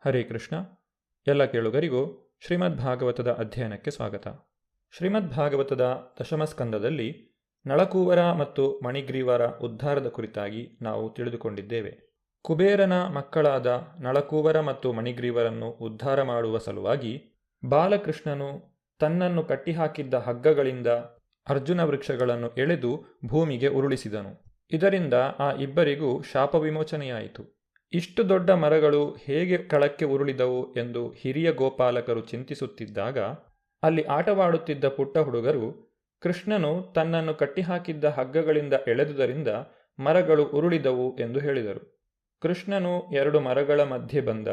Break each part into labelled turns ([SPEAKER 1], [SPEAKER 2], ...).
[SPEAKER 1] ಹರೇ ಕೃಷ್ಣ. ಎಲ್ಲ ಕೇಳುಗರಿಗೂ ಶ್ರೀಮದ್ ಭಾಗವತದ ಅಧ್ಯಯನಕ್ಕೆ ಸ್ವಾಗತ. ಶ್ರೀಮದ್ ಭಾಗವತದ ದಶಮಸ್ಕಂದದಲ್ಲಿ ನಳಕೂವರ ಮತ್ತು ಮಣಿಗ್ರೀವರ ಉದ್ಧಾರದ ಕುರಿತಾಗಿ ನಾವು ತಿಳಿದುಕೊಂಡಿದ್ದೇವೆ. ಕುಬೇರನ ಮಕ್ಕಳಾದ ನಳಕೂವರ ಮತ್ತು ಮಣಿಗ್ರೀವರನ್ನು ಉದ್ಧಾರ ಮಾಡುವ ಸಲುವಾಗಿ ಬಾಲಕೃಷ್ಣನು ತನ್ನನ್ನು ಕಟ್ಟಿಹಾಕಿದ್ದ ಹಗ್ಗಗಳಿಂದ ಅರ್ಜುನ ವೃಕ್ಷಗಳನ್ನು ಎಳೆದು ಭೂಮಿಗೆ ಉರುಳಿಸಿದನು. ಇದರಿಂದ ಆ ಇಬ್ಬರಿಗೂ ಶಾಪ ವಿಮೋಚನೆಯಾಯಿತು. ಇಷ್ಟು ದೊಡ್ಡ ಮರಗಳು ಹೇಗೆ ಕೆಳಕ್ಕೆ ಉರುಳಿದವು ಎಂದು ಹಿರಿಯ ಗೋಪಾಲಕರು ಚಿಂತಿಸುತ್ತಿದ್ದಾಗ ಅಲ್ಲಿ ಆಟವಾಡುತ್ತಿದ್ದ ಪುಟ್ಟ ಹುಡುಗರು ಕೃಷ್ಣನು ತನ್ನನ್ನು ಕಟ್ಟಿಹಾಕಿದ್ದ ಹಗ್ಗಗಳಿಂದ ಎಳೆದುದರಿಂದ ಮರಗಳು ಉರುಳಿದವು ಎಂದು ಹೇಳಿದರು. ಕೃಷ್ಣನು 2 ಮರಗಳ ಮಧ್ಯೆ ಬಂದ.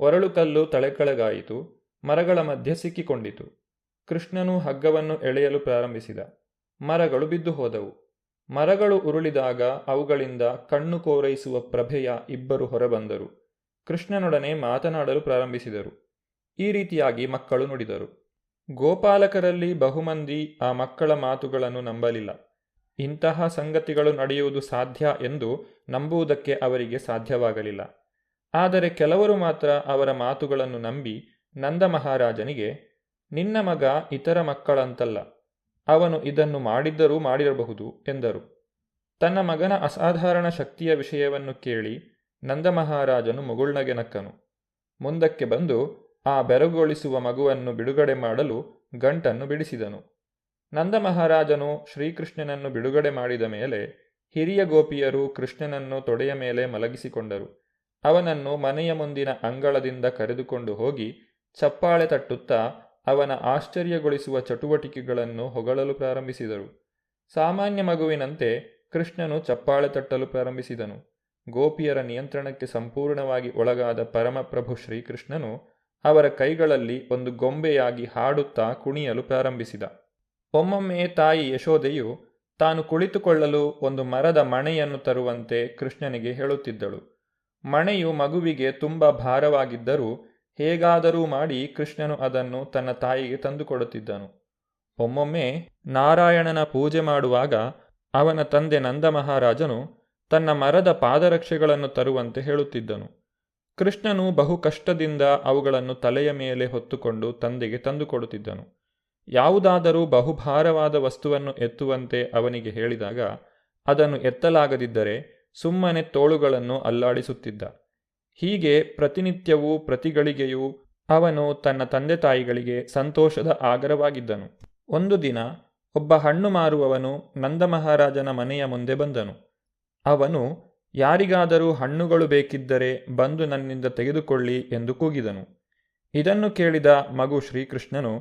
[SPEAKER 1] ಒರಳು ಕಲ್ಲು ತಲೆಕೆಳಗಾಯಿತು, ಮರಗಳ ಮಧ್ಯೆ ಸಿಕ್ಕಿಕೊಂಡಿತು. ಕೃಷ್ಣನು ಹಗ್ಗವನ್ನು ಎಳೆಯಲು ಪ್ರಾರಂಭಿಸಿದ. ಮರಗಳು ಬಿದ್ದು ಹೋದವು. ಮರಗಳು ಉರುಳಿದಾಗ ಅವುಗಳಿಂದ ಕಣ್ಣು ಕೋರೈಸುವ ಪ್ರಭೆಯ ಇಬ್ಬರು ಹೊರಬಂದರು. ಕೃಷ್ಣನೊಡನೆ ಮಾತನಾಡಲು ಪ್ರಾರಂಭಿಸಿದರು. ಈ ರೀತಿಯಾಗಿ ಮಕ್ಕಳು ನುಡಿದರು. ಗೋಪಾಲಕರಲ್ಲಿ ಬಹುಮಂದಿ ಆ ಮಕ್ಕಳ ಮಾತುಗಳನ್ನು ನಂಬಲಿಲ್ಲ. ಇಂತಹ ಸಂಗತಿಗಳು ನಡೆಯುವುದು ಸಾಧ್ಯ ಎಂದು ನಂಬುವುದಕ್ಕೆ ಅವರಿಗೆ ಸಾಧ್ಯವಾಗಲಿಲ್ಲ. ಆದರೆ ಕೆಲವರು ಮಾತ್ರ ಅವರ ಮಾತುಗಳನ್ನು ನಂಬಿ ನಂದ ಮಹಾರಾಜನಿಗೆ, ನಿನ್ನ ಮಗ ಇತರ ಮಕ್ಕಳಂತಲ್ಲ, ಅವನು ಇದನ್ನು ಮಾಡಿದ್ದರೂ ಮಾಡಿರಬಹುದು ಎಂದರು. ತನ್ನ ಮಗನ ಅಸಾಧಾರಣ ಶಕ್ತಿಯ ವಿಷಯವನ್ನು ಕೇಳಿ ನಂದ ಮಹಾರಾಜನು ಮುಗುಳ್ನಗೆ ನಕ್ಕನು. ಮುಂದಕ್ಕೆ ಬಂದು ಆ ಬೆರಗೊಳಿಸುವ ಮಗುವನ್ನು ಬಿಡುಗಡೆ ಮಾಡಲು ಗಂಟನ್ನು ಬಿಡಿಸಿದನು. ನಂದ ಮಹಾರಾಜನು ಶ್ರೀಕೃಷ್ಣನನ್ನು ಬಿಡುಗಡೆ ಮಾಡಿದ ಮೇಲೆ ಹಿರಿಯ ಗೋಪಿಯರು ಕೃಷ್ಣನನ್ನು ತೊಡೆಯ ಮೇಲೆ ಮಲಗಿಸಿಕೊಂಡರು. ಅವನನ್ನು ಮನೆಯ ಮುಂದಿನ ಅಂಗಳದಿಂದ ಕರೆದುಕೊಂಡು ಹೋಗಿ ಚಪ್ಪಾಳೆ ತಟ್ಟುತ್ತಾ ಅವನ ಆಶ್ಚರ್ಯಗೊಳಿಸುವ ಚಟುವಟಿಕೆಗಳನ್ನು ಹೊಗಳಲು ಪ್ರಾರಂಭಿಸಿದರು. ಸಾಮಾನ್ಯ ಮಗುವಿನಂತೆ ಕೃಷ್ಣನು ಚಪ್ಪಾಳೆ ತಟ್ಟಲು ಪ್ರಾರಂಭಿಸಿದನು. ಗೋಪಿಯರ ನಿಯಂತ್ರಣಕ್ಕೆ ಸಂಪೂರ್ಣವಾಗಿ ಒಳಗಾದ ಪರಮಪ್ರಭು ಶ್ರೀಕೃಷ್ಣನು ಅವರ ಕೈಗಳಲ್ಲಿ ಒಂದು ಗೊಂಬೆಯಾಗಿ ಹಾಡುತ್ತಾ ಕುಣಿಯಲು ಪ್ರಾರಂಭಿಸಿದ. ಒಮ್ಮೊಮ್ಮೆ ತಾಯಿ ಯಶೋದೆಯು ತಾನು ಕುಳಿತುಕೊಳ್ಳಲು ಒಂದು ಮರದ ಮಣೆಯನ್ನು ತರುವಂತೆ ಕೃಷ್ಣನಿಗೆ ಹೇಳುತ್ತಿದ್ದಳು. ಮಣೆಯು ಮಗುವಿಗೆ ತುಂಬ ಭಾರವಾಗಿದ್ದರೂ ಹೇಗಾದರೂ ಮಾಡಿ ಕೃಷ್ಣನು ಅದನ್ನು ತನ್ನ ತಾಯಿಗೆ ತಂದುಕೊಡುತ್ತಿದ್ದನು. ಒಮ್ಮೊಮ್ಮೆ ನಾರಾಯಣನ ಪೂಜೆ ಮಾಡುವಾಗ ಅವನ ತಂದೆ ನಂದ ಮಹಾರಾಜನು ತನ್ನ ಮರದ ಪಾದರಕ್ಷೆಗಳನ್ನು ತರುವಂತೆ ಹೇಳುತ್ತಿದ್ದನು. ಕೃಷ್ಣನು ಬಹು ಕಷ್ಟದಿಂದ ಅವುಗಳನ್ನು ತಲೆಯ ಮೇಲೆ ಹೊತ್ತುಕೊಂಡು ತಂದೆಗೆ ತಂದುಕೊಡುತ್ತಿದ್ದನು. ಯಾವುದಾದರೂ ಬಹುಭಾರವಾದ ವಸ್ತುವನ್ನು ಎತ್ತುವಂತೆ ಅವನಿಗೆ ಹೇಳಿದಾಗ ಅದನ್ನು ಎತ್ತಲಾಗದಿದ್ದರೆ ಸುಮ್ಮನೆ ತೋಳುಗಳನ್ನು ಅಲ್ಲಾಡಿಸುತ್ತಿದ್ದ. ಹೀಗೆ ಪ್ರತಿನಿತ್ಯವೂ ಪ್ರತಿಗಳಿಗೆಯೂ ಅವನು ತನ್ನ ತಂದೆ ತಾಯಿಗಳಿಗೆ ಸಂತೋಷದ ಆಗರವಾಗಿದ್ದನು. ಒಂದು ದಿನ ಒಬ್ಬ ಹಣ್ಣು ಮಾರುವವನು ನಂದ ಮಹಾರಾಜನ ಮನೆಯ ಮುಂದೆ ಬಂದನು. ಅವನು ಯಾರಿಗಾದರೂ ಹಣ್ಣುಗಳು ಬೇಕಿದ್ದರೆ ಬಂದು ನನ್ನಿಂದ ತೆಗೆದುಕೊಳ್ಳಿ ಎಂದು ಕೂಗಿದನು. ಇದನ್ನು ಕೇಳಿದ ಮಗು ಶ್ರೀಕೃಷ್ಣನು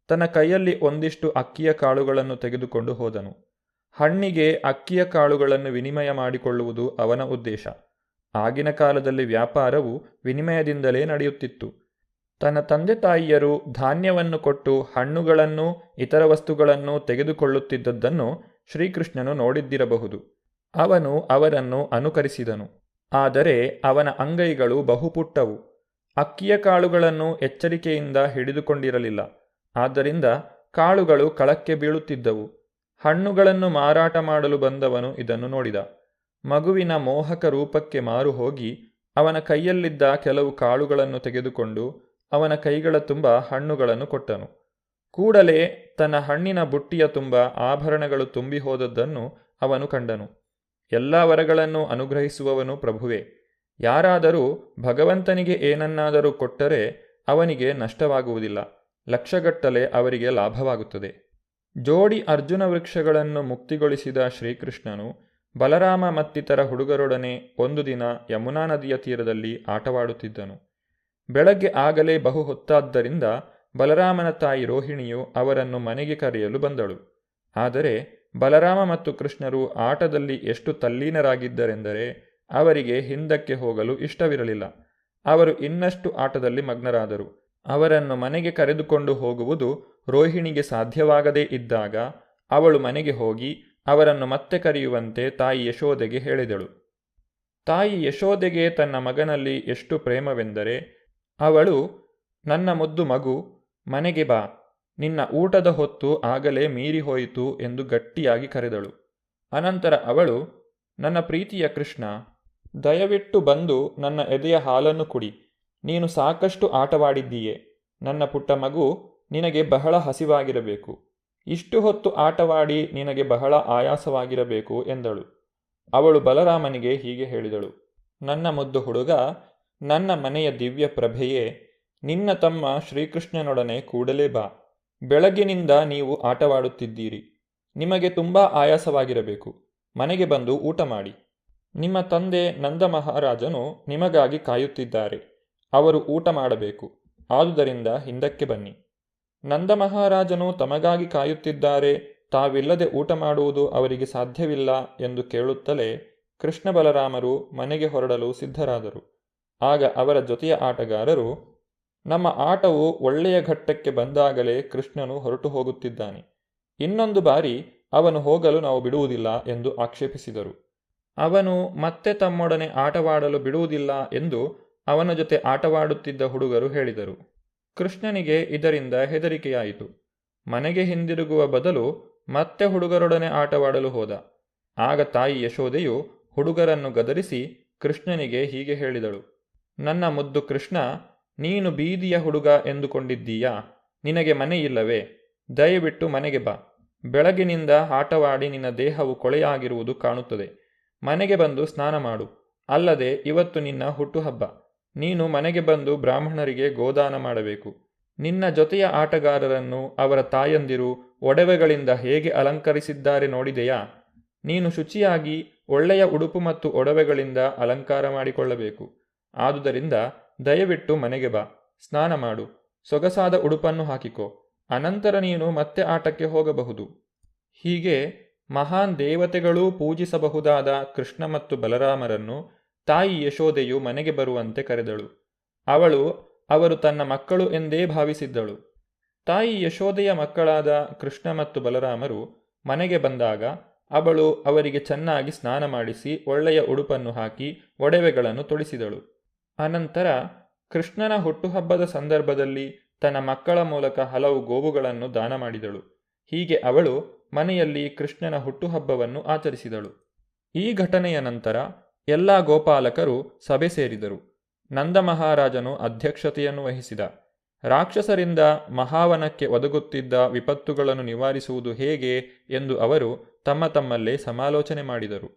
[SPEAKER 1] ತನ್ನ ಕೈಯಲ್ಲಿ ಒಂದಿಷ್ಟು ಅಕ್ಕಿಯ ಕಾಳುಗಳನ್ನು ತೆಗೆದುಕೊಂಡು ಹೋದನು. ಹಣ್ಣಿಗೆ ಅಕ್ಕಿಯ ಕಾಳುಗಳನ್ನು ವಿನಿಮಯ ಮಾಡಿಕೊಳ್ಳುವುದು ಅವನ ಉದ್ದೇಶ. ಆಗಿನ ಕಾಲದಲ್ಲಿ ವ್ಯಾಪಾರವು ವಿನಿಮಯದಿಂದಲೇ ನಡೆಯುತ್ತಿತ್ತು. ತನ್ನ ತಂದೆ ತಾಯಿಯರು ಧಾನ್ಯವನ್ನು ಕೊಟ್ಟು ಹಣ್ಣುಗಳನ್ನೂ ಇತರ ವಸ್ತುಗಳನ್ನೂ ತೆಗೆದುಕೊಳ್ಳುತ್ತಿದ್ದದ್ದನ್ನು ಶ್ರೀಕೃಷ್ಣನು ನೋಡಿದ್ದಿರಬಹುದು. ಅವನು ಅವರನ್ನು ಅನುಕರಿಸಿದನು. ಆದರೆ ಅವನ ಅಂಗೈಗಳು ಬಹುಪುಟ್ಟವು. ಅಕ್ಕಿಯ ಕಾಳುಗಳನ್ನು ಎಚ್ಚರಿಕೆಯಿಂದ ಹಿಡಿದುಕೊಂಡಿರಲಿಲ್ಲ. ಆದ್ದರಿಂದ ಕಾಳುಗಳು ಕಳಕ್ಕೆ ಬೀಳುತ್ತಿದ್ದವು. ಹಣ್ಣುಗಳನ್ನು ಮಾರಾಟ ಮಾಡಲು ಬಂದವನು ಇದನ್ನು ನೋಡಿದ. ಮಗುವಿನ ಮೋಹಕ ರೂಪಕ್ಕೆ ಮಾರು ಹೋಗಿ ಅವನ ಕೈಯಲ್ಲಿದ್ದ ಕೆಲವು ಕಾಳುಗಳನ್ನು ತೆಗೆದುಕೊಂಡು ಅವನ ಕೈಗಳ ತುಂಬ ಹಣ್ಣುಗಳನ್ನು ಕೊಟ್ಟನು. ಕೂಡಲೇ ತನ್ನ ಹಣ್ಣಿನ ಬುಟ್ಟಿಯ ತುಂಬ ಆಭರಣಗಳು ತುಂಬಿ ಹೋದದ್ದನ್ನು ಅವನು ಕಂಡನು. ಎಲ್ಲ ವರಗಳನ್ನು ಅನುಗ್ರಹಿಸುವವನು ಪ್ರಭುವೇ. ಯಾರಾದರೂ ಭಗವಂತನಿಗೆ ಏನನ್ನಾದರೂ ಕೊಟ್ಟರೆ ಅವನಿಗೆ ನಷ್ಟವಾಗುವುದಿಲ್ಲ, ಲಕ್ಷಗಟ್ಟಲೆ ಅವರಿಗೆ ಲಾಭವಾಗುತ್ತದೆ. ಜೋಡಿ ಅರ್ಜುನ ವೃಕ್ಷಗಳನ್ನು ಮುಕ್ತಿಗೊಳಿಸಿದ ಶ್ರೀಕೃಷ್ಣನು ಬಲರಾಮ ಮತ್ತಿತರ ಹುಡುಗರೊಡನೆ ಒಂದು ದಿನ ಯಮುನಾ ನದಿಯ ತೀರದಲ್ಲಿ ಆಟವಾಡುತ್ತಿದ್ದನು. ಬೆಳಗ್ಗೆ ಆಗಲೇ ಬಹು ಹೊತ್ತಾದ್ದರಿಂದ ಬಲರಾಮನ ತಾಯಿ ರೋಹಿಣಿಯು ಅವರನ್ನು ಮನೆಗೆ ಕರೆಯಲು ಬಂದಳು. ಆದರೆ ಬಲರಾಮ ಮತ್ತು ಕೃಷ್ಣರು ಆಟದಲ್ಲಿ ಎಷ್ಟು ತಲ್ಲೀನರಾಗಿದ್ದರೆಂದರೆ ಅವರಿಗೆ ಹಿಂದಕ್ಕೆ ಹೋಗಲು ಇಷ್ಟವಿರಲಿಲ್ಲ. ಅವರು ಇನ್ನಷ್ಟು ಆಟದಲ್ಲಿ ಮಗ್ನರಾದರು. ಅವರನ್ನು ಮನೆಗೆ ಕರೆದುಕೊಂಡು ಹೋಗುವುದು ರೋಹಿಣಿಗೆ ಸಾಧ್ಯವಾಗದೇ ಇದ್ದಾಗ ಅವಳು ಮನೆಗೆ ಹೋಗಿ ಅವರನ್ನು ಮತ್ತೆ ಕರೆಯುವಂತೆ ತಾಯಿ ಯಶೋದೆಗೆ ಹೇಳಿದಳು. ತಾಯಿ ಯಶೋದೆಗೆ ತನ್ನ ಮಗನಲ್ಲಿ ಎಷ್ಟು ಪ್ರೇಮವೆಂದರೆ ಅವಳು, ನನ್ನ ಮುದ್ದು ಮಗು, ಮನೆಗೆ ಬಾ, ನಿನ್ನ ಊಟದ ಹೊತ್ತು ಆಗಲೇ ಮೀರಿ ಹೋಯಿತು ಎಂದು ಗಟ್ಟಿಯಾಗಿ ಕರೆದಳು. ಅನಂತರ ಅವಳು, ನನ್ನ ಪ್ರೀತಿಯ ಕೃಷ್ಣ, ದಯವಿಟ್ಟು ಬಂದು ನನ್ನ ಎದೆಯ ಹಾಲನ್ನು ಕುಡಿ, ನೀನು ಸಾಕಷ್ಟು ಆಟವಾಡಿದ್ದೀಯೆ. ನನ್ನ ಪುಟ್ಟ ಮಗು, ನಿನಗೆ ಬಹಳ ಹಸಿವಾಗಿರಬೇಕು. ಇಷ್ಟು ಹೊತ್ತು ಆಟವಾಡಿ ನಿನಗೆ ಬಹಳ ಆಯಾಸವಾಗಿರಬೇಕು ಎಂದಳು. ಅವಳು ಬಲರಾಮನಿಗೆ ಹೀಗೆ ಹೇಳಿದಳು: ನನ್ನ ಮುದ್ದು ಹುಡುಗ, ನನ್ನ ಮನೆಯ ದಿವ್ಯ ಪ್ರಭೆಯೇ, ನಿನ್ನ ತಮ್ಮ ಶ್ರೀಕೃಷ್ಣನೊಡನೆ ಕೂಡಲೇ ಬಾ. ಬೆಳಗ್ಗಿನಿಂದ ನೀವು ಆಟವಾಡುತ್ತಿದ್ದೀರಿ. ನಿಮಗೆ ತುಂಬ ಆಯಾಸವಾಗಿರಬೇಕು. ಮನೆಗೆ ಬಂದು ಊಟ ಮಾಡಿ. ನಿಮ್ಮ ತಂದೆ ನಂದ ಮಹಾರಾಜನು ನಿಮಗಾಗಿ ಕಾಯುತ್ತಿದ್ದಾರೆ. ಅವರು ಊಟ ಮಾಡಬೇಕು. ಆದುದರಿಂದ ಹಿಂದಕ್ಕೆ ಬನ್ನಿ. ನಂದ ಮಹಾರಾಜನು ತಮಗಾಗಿ ಕಾಯುತ್ತಿದ್ದಾರೆ, ತಾವಿಲ್ಲದೆ ಊಟ ಮಾಡುವುದು ಅವರಿಗೆ ಸಾಧ್ಯವಿಲ್ಲ ಎಂದು ಕೇಳುತ್ತಲೇ ಕೃಷ್ಣ ಬಲರಾಮರು ಮನೆಗೆ ಹೊರಡಲು ಸಿದ್ಧರಾದರು. ಆಗ ಅವರ ಜೊತೆಯ ಆಟಗಾರರು, ನಮ್ಮ ಆಟವು ಒಳ್ಳೆಯ ಘಟ್ಟಕ್ಕೆ ಬಂದಾಗಲೇ ಕೃಷ್ಣನು ಹೊರಟು ಹೋಗುತ್ತಿದ್ದಾನೆ. ಇನ್ನೊಂದು ಬಾರಿ ಅವನು ಹೋಗಲು ನಾವು ಬಿಡುವುದಿಲ್ಲ ಎಂದು ಆಕ್ಷೇಪಿಸಿದರು. ಅವನು ಮತ್ತೆ ತಮ್ಮೊಡನೆ ಆಟವಾಡಲು ಬಿಡುವುದಿಲ್ಲ ಎಂದು ಅವನ ಜೊತೆ ಆಟವಾಡುತ್ತಿದ್ದ ಹುಡುಗರು ಹೇಳಿದರು. ಕೃಷ್ಣನಿಗೆ ಇದರಿಂದ ಹೆದರಿಕೆಯಾಯಿತು. ಮನೆಗೆ ಹಿಂದಿರುಗುವ ಬದಲು ಮತ್ತೆ ಹುಡುಗರೊಡನೆ ಆಟವಾಡಲು ಹೋದ. ಆಗ ತಾಯಿ ಯಶೋದೆಯು ಹುಡುಗರನ್ನು ಗದರಿಸಿ ಕೃಷ್ಣನಿಗೆ ಹೀಗೆ ಹೇಳಿದಳು: ನನ್ನ ಮುದ್ದು ಕೃಷ್ಣ, ನೀನು ಬೀದಿಯ ಹುಡುಗ ಎಂದುಕೊಂಡಿದ್ದೀಯಾ? ನಿನಗೆ ಮನೆಯಿಲ್ಲವೇ? ದಯವಿಟ್ಟು ಮನೆಗೆ ಬಾ. ಬೆಳಗಿನಿಂದ ಆಟವಾಡಿ ನಿನ್ನ ದೇಹವು ಕೊಳೆಯಾಗಿರುವುದು ಕಾಣುತ್ತದೆ. ಮನೆಗೆ ಬಂದು ಸ್ನಾನ ಮಾಡು. ಅಲ್ಲದೆ ಇವತ್ತು ನಿನ್ನ ಹುಟ್ಟುಹಬ್ಬ. ನೀನು ಮನೆಗೆ ಬಂದು ಬ್ರಾಹ್ಮಣರಿಗೆ ಗೋದಾನ ಮಾಡಬೇಕು. ನಿನ್ನ ಜೊತೆಯ ಆಟಗಾರರನ್ನು ಅವರ ತಾಯಂದಿರು ಒಡವೆಗಳಿಂದ ಹೇಗೆ ಅಲಂಕರಿಸಿದ್ದಾರೆ ನೋಡಿದೆಯಾ? ನೀನು ಶುಚಿಯಾಗಿ ಒಳ್ಳೆಯ ಉಡುಪು ಮತ್ತು ಒಡವೆಗಳಿಂದ ಅಲಂಕಾರ ಮಾಡಿಕೊಳ್ಳಬೇಕು. ಆದುದರಿಂದ ದಯವಿಟ್ಟು ಮನೆಗೆ ಬಾ, ಸ್ನಾನ ಮಾಡು, ಸೊಗಸಾದ ಉಡುಪನ್ನು ಹಾಕಿಕೋ. ಅನಂತರ ನೀನು ಮತ್ತೆ ಆಟಕ್ಕೆ ಹೋಗಬಹುದು. ಹೀಗೆ ಮಹಾನ್ ದೇವತೆಗಳೂ ಪೂಜಿಸಬಹುದಾದ ಕೃಷ್ಣ ಮತ್ತು ಬಲರಾಮರನ್ನು ತಾಯಿ ಯಶೋದೆಯು ಮನೆಗೆ ಬರುವಂತೆ ಕರೆದಳು. ಅವರು ತನ್ನ ಮಕ್ಕಳು ಎಂದೇ ಭಾವಿಸಿದ್ದಳು. ತಾಯಿ ಯಶೋದೆಯ ಮಕ್ಕಳಾದ ಕೃಷ್ಣ ಮತ್ತು ಬಲರಾಮರು ಮನೆಗೆ ಬಂದಾಗ ಅವಳು ಅವರಿಗೆ ಚೆನ್ನಾಗಿ ಸ್ನಾನ ಮಾಡಿಸಿ ಒಳ್ಳೆಯ ಉಡುಪನ್ನು ಹಾಕಿ ಒಡವೆಗಳನ್ನು ತೊಡಿಸಿದಳು. ಅನಂತರ ಕೃಷ್ಣನ ಹುಟ್ಟುಹಬ್ಬದ ಸಂದರ್ಭದಲ್ಲಿ ತನ್ನ ಮಕ್ಕಳ ಮೂಲಕ ಹಲವು ಗೋವುಗಳನ್ನು ದಾನ ಮಾಡಿದಳು. ಹೀಗೆ ಅವಳು ಮನೆಯಲ್ಲಿ ಕೃಷ್ಣನ ಹುಟ್ಟುಹಬ್ಬವನ್ನು ಆಚರಿಸಿದಳು. ಈ ಘಟನೆಯ ನಂತರ ಎಲ್ಲ ಗೋಪಾಲಕರು ಸಭೆ ಸೇರಿದರು. ನಂದ ಮಹಾರಾಜನು ಅಧ್ಯಕ್ಷತೆಯನ್ನು ವಹಿಸಿದ. ರಾಕ್ಷಸರಿಂದ ಮಹಾವನಕ್ಕೆ ಒದಗುತ್ತಿದ್ದ ವಿಪತ್ತುಗಳನ್ನು ನಿವಾರಿಸುವುದು ಹೇಗೆ ಎಂದು ಅವರು ತಮ್ಮಲ್ಲೇ ಸಮಾಲೋಚನೆ ಮಾಡಿದರು.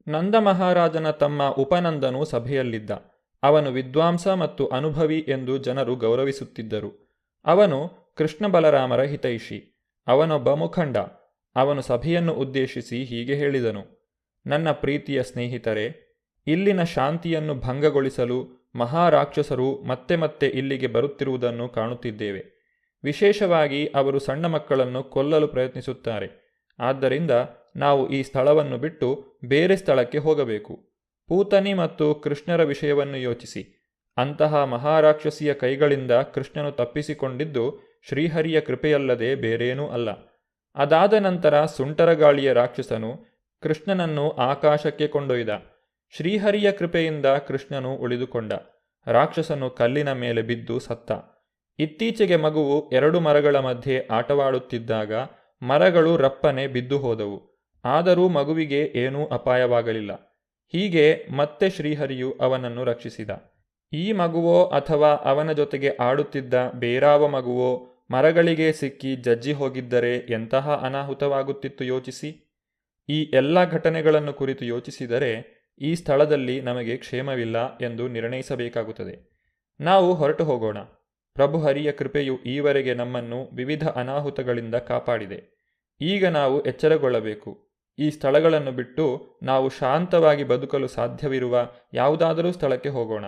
[SPEAKER 1] ನಂದ ಮಹಾರಾಜನ ತಮ್ಮ ಉಪನಂದನು ಸಭೆಯಲ್ಲಿದ್ದ. ಅವನು ವಿದ್ವಾಂಸ ಮತ್ತು ಅನುಭವಿ ಎಂದು ಜನರು ಗೌರವಿಸುತ್ತಿದ್ದರು. ಅವನು ಕೃಷ್ಣ ಬಲರಾಮರ ಹಿತೈಷಿ. ಅವನೊಬ್ಬ ಮುಖಂಡ. ಅವನು ಸಭೆಯನ್ನು ಉದ್ದೇಶಿಸಿ ಹೀಗೆ ಹೇಳಿದನು: ನನ್ನ ಪ್ರೀತಿಯ ಸ್ನೇಹಿತರೆ, ಇಲ್ಲಿನ ಶಾಂತಿಯನ್ನು ಭಂಗಗೊಳಿಸಲು ಮಹಾರಾಕ್ಷಸರು ಮತ್ತೆ ಮತ್ತೆ ಇಲ್ಲಿಗೆ ಬರುತ್ತಿರುವುದನ್ನು ಕಾಣುತ್ತಿದ್ದೇವೆ. ವಿಶೇಷವಾಗಿ ಅವರು ಸಣ್ಣ ಮಕ್ಕಳನ್ನು ಕೊಲ್ಲಲು ಪ್ರಯತ್ನಿಸುತ್ತಾರೆ. ಆದ್ದರಿಂದ ನಾವು ಈ ಸ್ಥಳವನ್ನು ಬಿಟ್ಟು ಬೇರೆ ಸ್ಥಳಕ್ಕೆ ಹೋಗಬೇಕು. ಪೂತನಿ ಮತ್ತು ಕೃಷ್ಣರ ವಿಷಯವನ್ನು ಯೋಚಿಸಿ. ಅಂತಹ ಮಹಾರಾಕ್ಷಸಿಯ ಕೈಗಳಿಂದ ಕೃಷ್ಣನು ತಪ್ಪಿಸಿಕೊಂಡಿದ್ದು ಶ್ರೀಹರಿಯ ಕೃಪೆಯಲ್ಲದೆ ಬೇರೇನೂ ಅಲ್ಲ. ಅದಾದ ನಂತರ ಸುಂಟರಗಾಳಿಯ ರಾಕ್ಷಸನು ಕೃಷ್ಣನನ್ನು ಆಕಾಶಕ್ಕೆ ಕೊಂಡೊಯ್ದ. ಶ್ರೀಹರಿಯ ಕೃಪೆಯಿಂದ ಕೃಷ್ಣನು ಉಳಿದುಕೊಂಡ. ರಾಕ್ಷಸನು ಕಲ್ಲಿನ ಮೇಲೆ ಬಿದ್ದು ಸತ್ತ. ಇತ್ತೀಚೆಗೆ ಮಗುವು 2 ಮರಗಳ ಮಧ್ಯೆ ಆಟವಾಡುತ್ತಿದ್ದಾಗ ಮರಗಳು ರಪ್ಪನೆ ಬಿದ್ದು ಹೋದವು. ಆದರೂ ಮಗುವಿಗೆ ಏನೂ ಅಪಾಯವಾಗಲಿಲ್ಲ. ಹೀಗೆ ಮತ್ತೆ ಶ್ರೀಹರಿಯು ಅವನನ್ನು ರಕ್ಷಿಸಿದ. ಈ ಮಗುವೋ ಅಥವಾ ಅವನ ಜೊತೆಗೆ ಆಡುತ್ತಿದ್ದ ಬೇರಾವ ಮಗುವೋ ಮರಗಳಿಗೆ ಸಿಕ್ಕಿ ಜಜ್ಜಿ ಹೋಗಿದ್ದರೆ ಎಂತಹ ಅನಾಹುತವಾಗುತ್ತಿತ್ತು ಯೋಚಿಸಿ. ಈ ಎಲ್ಲ ಘಟನೆಗಳನ್ನು ಕುರಿತು ಯೋಚಿಸಿದರೆ ಈ ಸ್ಥಳದಲ್ಲಿ ನಮಗೆ ಕ್ಷೇಮವಿಲ್ಲ ಎಂದು ನಿರ್ಣಯಿಸಬೇಕಾಗುತ್ತದೆ. ನಾವು ಹೊರಟು ಹೋಗೋಣ. ಪ್ರಭು ಹರಿಯ ಕೃಪೆಯು ಈವರೆಗೆ ನಮ್ಮನ್ನು ವಿವಿಧ ಅನಾಹುತಗಳಿಂದ ಕಾಪಾಡಿದೆ. ಈಗ ನಾವು ಎಚ್ಚರಗೊಳ್ಳಬೇಕು. ಈ ಸ್ಥಳಗಳನ್ನು ಬಿಟ್ಟು ನಾವು ಶಾಂತವಾಗಿ ಬದುಕಲು ಸಾಧ್ಯವಿರುವ ಯಾವುದಾದರೂ ಸ್ಥಳಕ್ಕೆ ಹೋಗೋಣ.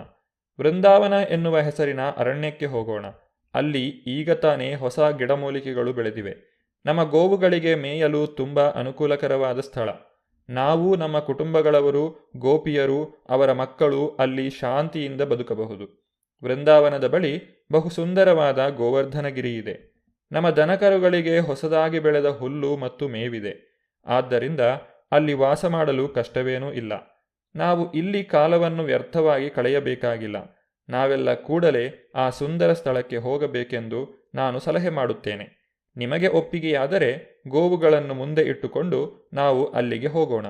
[SPEAKER 1] ವೃಂದಾವನ ಎನ್ನುವ ಹೆಸರಿನ ಅರಣ್ಯಕ್ಕೆ ಹೋಗೋಣ. ಅಲ್ಲಿ ಈಗ ತಾನೇ ಹೊಸ ಗಿಡಮೂಲಿಕೆಗಳು ಬೆಳೆದಿವೆ. ನಮ್ಮ ಗೋವುಗಳಿಗೆ ಮೇಯಲು ತುಂಬ ಅನುಕೂಲಕರವಾದ ಸ್ಥಳ. ನಾವು, ನಮ್ಮ ಕುಟುಂಬಗಳವರು, ಗೋಪಿಯರು, ಅವರ ಮಕ್ಕಳು ಅಲ್ಲಿ ಶಾಂತಿಯಿಂದ ಬದುಕಬಹುದು. ವೃಂದಾವನದ ಬಳಿ ಬಹು ಸುಂದರವಾದ ಗೋವರ್ಧನಗಿರಿ ಇದೆ. ನಮ್ಮ ದನಕರುಗಳಿಗೆ ಹೊಸದಾಗಿ ಬೆಳೆದ ಹುಲ್ಲು ಮತ್ತು ಮೇವಿದೆ. ಆದ್ದರಿಂದ ಅಲ್ಲಿ ವಾಸ ಮಾಡಲು ಕಷ್ಟವೇನೂ ಇಲ್ಲ. ನಾವು ಇಲ್ಲಿ ಕಾಲವನ್ನು ವ್ಯರ್ಥವಾಗಿ ಕಳೆಯಬೇಕಾಗಿಲ್ಲ. ನಾವೆಲ್ಲ ಕೂಡಲೇ ಆ ಸುಂದರ ಸ್ಥಳಕ್ಕೆ ಹೋಗಬೇಕೆಂದು ನಾನು ಸಲಹೆ ಮಾಡುತ್ತೇನೆ. ನಿಮಗೆ ಒಪ್ಪಿಗೆಯಾದರೆ ಗೋವುಗಳನ್ನು ಮುಂದೆ ಇಟ್ಟುಕೊಂಡು ನಾವು ಅಲ್ಲಿಗೆ ಹೋಗೋಣ.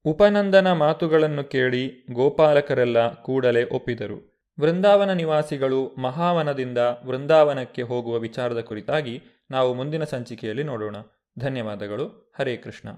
[SPEAKER 1] ಉಪನಂದನ ಮಾತುಗಳನ್ನು ಕೇಳಿ ಗೋಪಾಲಕರೆಲ್ಲ ಕೂಡಲೇ ಒಪ್ಪಿದರು. ವೃಂದಾವನ ನಿವಾಸಿಗಳು ಮಹಾವನದಿಂದ ವೃಂದಾವನಕ್ಕೆ ಹೋಗುವ ವಿಚಾರದ ಕುರಿತಾಗಿ ನಾವು ಮುಂದಿನ ಸಂಚಿಕೆಯಲ್ಲಿ ನೋಡೋಣ. ಧನ್ಯವಾದಗಳು. ಹರೇ ಕೃಷ್ಣ.